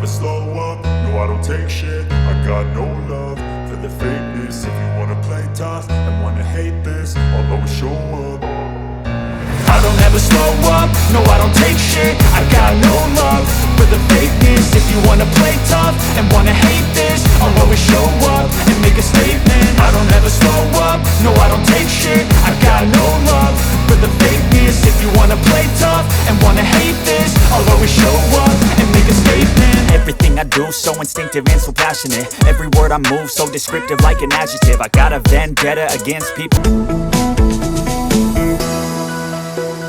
slow up, no I don't take shit. I got no love for the fakeness. If you wanna play tough and wanna hate this, I'll always show up. I don't ever slow up, no I don't take shit. I got no love for the fakeness. If you wanna play tough and wanna hate this, I'll always show up and make a statement. I don't ever slow up, no I don't take shit. I got no love for the fakeness. If you wanna play tough and wanna hate this, I'll always show up and make a statement. Everything I do so instinctive and so passionate. Every word I move so descriptive like an adjective. I got a vendetta against people